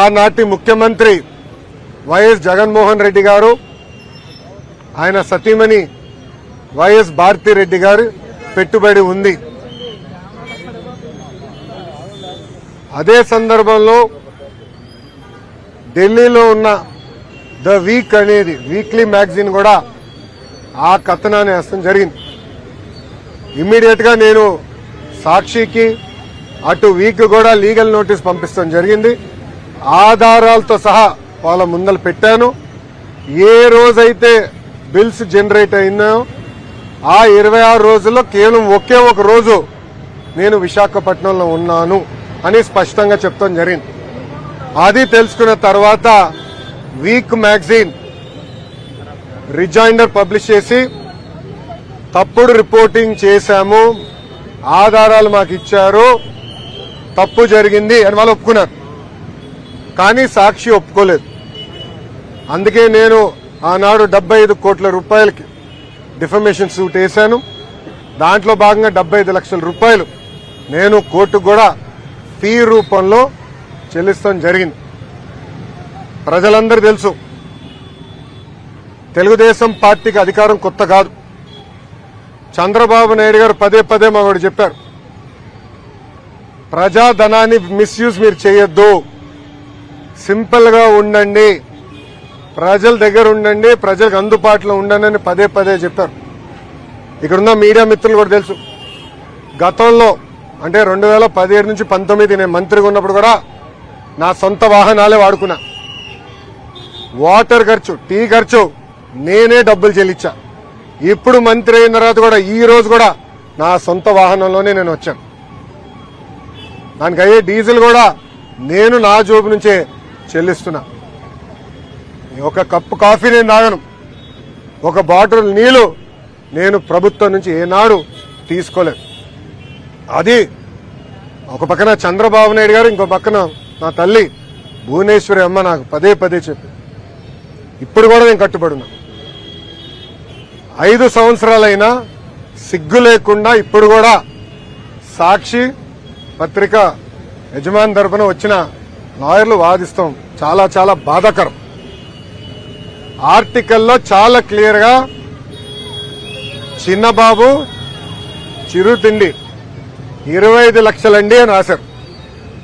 ఆనాటి ముఖ్యమంత్రి వైఎస్ జగన్మోహన్ రెడ్డి గారు, ఆయన సతీమణి వైఎస్ భారతిరెడ్డి గారు పెట్టుబడి ఉంది. అదే సందర్భంలో ఢిల్లీలో ఉన్న ద వీక్ అనేది వీక్లీ మ్యాగజైన్ కూడా ఆ కథనాన్ని వేస్తాం జరిగింది. ఇమ్మీడియట్ గా నేను సాక్షికి అటు వీక్ కూడా లీగల్ నోటీస్ పంపిస్తాం జరిగింది. ఆధారాలతో సహా వాళ్ళ ముందలు పెట్టాను. ఏ రోజైతే బిల్స్ జనరేట్ అయినాయో ఆ 26 రోజుల్లో కేవలం ఒకే ఒక రోజు నేను విశాఖపట్నంలో ఉన్నాను అని స్పష్టంగా చెప్తాం జరిగింది. అది తెలుసుకున్న తర్వాత వీక్ మ్యాగజైన్ రిజైండర్ పబ్లిష్ చేసి తప్పుడు రిపోర్టింగ్ చేశాము, ఆధారాలు మాకు ఇచ్చారు, తప్పు జరిగింది అని వాళ్ళు ఒప్పుకున్నారు. కానీ సాక్షి ఒప్పుకోలేదు. అందుకే నేను ఆనాడు 75 కోట్ల రూపాయలకి డిఫమేషన్ సూట్ వేశాను. దాంట్లో భాగంగా 75 లక్షల రూపాయలు నేను కోర్టుకు కూడా ఫీ రూపంలో చెల్లిస్తాం జరిగింది. ప్రజలందరూ తెలుసు, తెలుగుదేశం పార్టీకి అధికారం కొత్త కాదు. చంద్రబాబు నాయుడు గారు పదే పదే మాకు చెప్పారు, ప్రజాధనాన్ని మిస్యూజ్ మీరు చేయొద్దు, సింపుల్ గా ఉండండి, ప్రజల దగ్గర ఉండండి, ప్రజలకు అందుబాటులో ఉండండి అని పదే పదే చెప్పారు. ఇక్కడున్న మీడియా మిత్రులు కూడా తెలుసు, గతంలో అంటే 2017 నుంచి 19 నేను మంత్రిగా ఉన్నప్పుడు కూడా నా సొంత వాహనాలే వాడుకున్నా. వాటర్ ఖర్చు, టీ ఖర్చు నేనే డబ్బులు చెల్లించా. ఇప్పుడు మంత్రి అయిన తర్వాత కూడా ఈ రోజు కూడా నా సొంత వాహనంలోనే నేను వచ్చాను. దానికి అయ్యే డీజిల్ కూడా నేను నా జోబు నుంచే చెల్లిస్తున్నా. ఒక కప్పు కాఫీ నేను తాగను, ఒక బాటిల్ నీళ్లు నేను ప్రభుత్వం నుంచి ఏనాడు తీసుకోలేదు. అది ఒక పక్కన చంద్రబాబు నాయుడు గారు, ఇంకో పక్కన నా తల్లి భువనేశ్వరి అమ్మ నాకు పదే పదే చెప్పి ఇప్పుడు కూడా నేను కట్టుబడున్నా. 5 సంవత్సరాలైనా సిగ్గు లేకుండా ఇప్పుడు కూడా సాక్షి పత్రిక యజమాని తరపున వచ్చిన లాయర్లు వాదిస్తాం చాలా చాలా బాధాకరం. ఆర్టికల్లో చాలా క్లియర్ గా చిన్నబాబు చిరు తిండి 25 లక్షలండి అని రాశారు.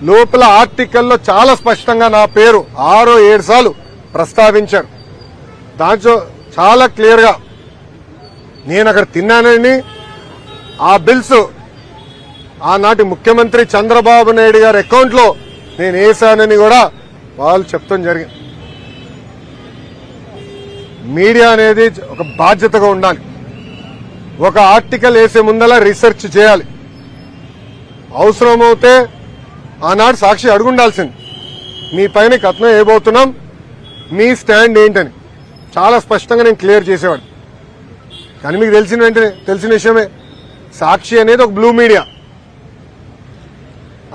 లోపల ఆర్టికల్లో చాలా స్పష్టంగా నా పేరు 6-7 సార్లు ప్రస్తావించారు. దాంట్లో చాలా క్లియర్ గా నేను అక్కడ తిన్నానని, ఆ బిల్స్ ఆనాటి ముఖ్యమంత్రి చంద్రబాబు నాయుడు గారి అకౌంట్ లో నేను వేశానని కూడా వాళ్ళు చెప్తాం జరిగింది. మీడియా అనేది ఒక బాధ్యతగా ఉండాలి. ఒక ఆర్టికల్ వేసే ముందలా రీసెర్చ్ చేయాలి. అవసరమవుతే ఆనాడు సాక్షి అడుగుండాల్సింది, మీ పైన కథనం వేయబోతున్నాం, మీ స్టాండ్ ఏంటని చాలా స్పష్టంగా నేను క్లియర్ చేసేవాడు. కానీ మీకు తెలిసిన వెంటనే తెలిసిన విషయమే, సాక్షి అనేది ఒక బ్లూ మీడియా,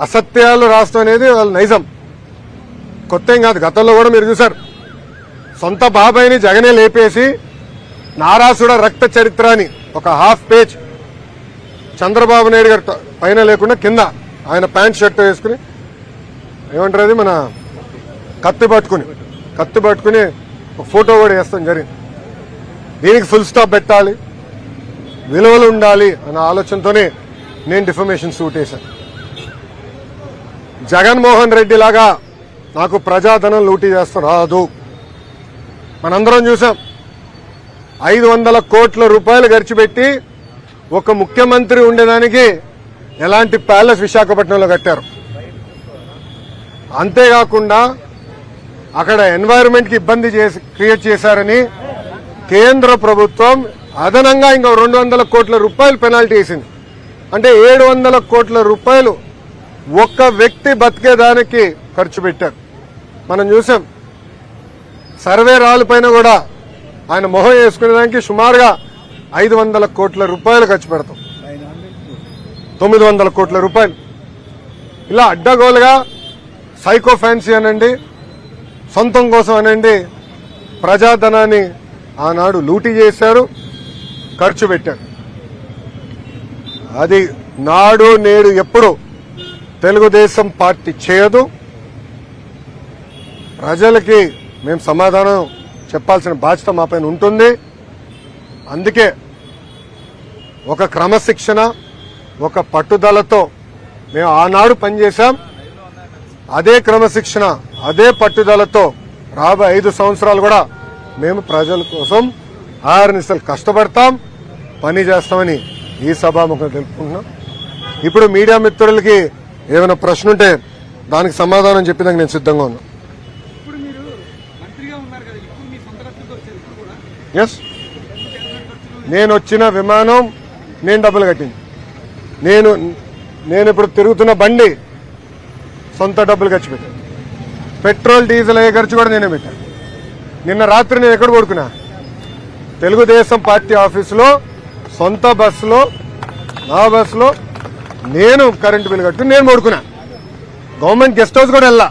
అసత్యాలు రాష్ట్రం అనేది వాళ్ళ నైజం, కొత్త ఏం కాదు. గతంలో కూడా మీరు చూశారు, సొంత బాబాయిని జగనే లేపేసి నారాసుడ రక్త చరిత్ర అని ఒక హాఫ్ పేజ్ చంద్రబాబు నాయుడు గారి పైన లేకుండా కింద ఆయన ప్యాంట్ షర్ట్ వేసుకుని ఏమంటారు అది మన కత్తి పట్టుకుని ఒక ఫోటో కూడా వేస్తాం జరిగింది. దీనికి ఫుల్ స్టాప్ పెట్టాలి, విలువలు ఉండాలి అన్న ఆలోచనతోనే నేను డిఫమేషన్ సూట్ వేశాను. జగన్మోహన్ రెడ్డి లాగా నాకు ప్రజాధనం లూటీ చేస్తూ రాదు. మనందరం చూసాం, 500 కోట్ల రూపాయలు ఖర్చు పెట్టి ఒక ముఖ్యమంత్రి ఉండేదానికి ఎలాంటి ప్యాలెస్ విశాఖపట్నంలో కట్టారు. అంతేకాకుండా అక్కడ ఎన్వైరన్మెంట్ కి ఇబ్బంది క్రియేట్ చేశారని కేంద్ర ప్రభుత్వం అదనంగా ఇంకో 200 కోట్ల రూపాయలు పెనాల్టీ వేసింది. అంటే 700 కోట్ల రూపాయలు ఒక్క వ్యక్తి బతికేదానికి ఖర్చు పెట్టారు. మనం చూసాం, సర్వే రాళ్ళ పైన కూడా ఆయన మొహం వేసుకునేదానికి సుమారుగా 500 కోట్ల రూపాయలు ఖర్చు పెడతాం, 900 కోట్ల రూపాయలు. ఇలా అడ్డగోలుగా సైకో ఫ్యాన్సీ అనండి, సొంతం కోసం అనండి, ప్రజాధనాన్ని ఆనాడు లూటీ చేశారు, ఖర్చు పెట్టారు. అది నాడు నేడు ఎప్పుడు తెలుగుదేశం పార్టీ చేయదు. ప్రజలకి మేము సమాధానం చెప్పాల్సిన బాధ్యత మా పైన ఉంటుంది. అందుకే ఒక క్రమశిక్షణ, ఒక పట్టుదలతో మేము ఆనాడు పనిచేశాం. అదే క్రమశిక్షణ, అదే పట్టుదలతో రాబోయే 5 సంవత్సరాలు కూడా మేము ప్రజల కోసం ఆహర్నిశలు కష్టపడతాం, పని చేస్తామని ఈ సభాముఖంగా తెలుపుకుంటున్నాం. ఇప్పుడు మీడియా మిత్రులకి ఏమైనా ప్రశ్న ఉంటే దానికి సమాధానం చెప్పేదానికి నేను సిద్ధంగా ఉన్నా. ఎస్, నేను వచ్చిన విమానం నేను డబ్బులు కట్టింది. నేను ఇప్పుడు తిరుగుతున్న బండి సొంత డబ్బులు ఖర్చు పెట్టాను. పెట్రోల్ డీజిల్ అయ్యే ఖర్చు కూడా నేనే పెట్టాను. నిన్న రాత్రి నేను ఎక్కడ పడుకున్నా? తెలుగుదేశం పార్టీ ఆఫీసులో సొంత బస్సులో, నా బస్సులో నేను కరెంటు బిల్లు కట్టుకుని నేను పడుకున్నా. గవర్నమెంట్ గెస్ట్ హౌస్ కూడా వెళ్ళా.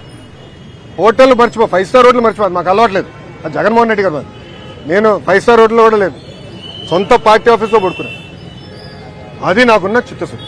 హోటల్ మర్చిపో, 5 స్టార్ హోటల్ మర్చిపోదు, మాకు అలవాట్లేదు. అది జగన్మోహన్ రెడ్డి గారు. నేను 5 స్టార్ హోటల్లో కూడా లేదు, సొంత పార్టీ ఆఫీస్లో పడుకున్నా. అది నాకున్న చిత్తశుద్ధి.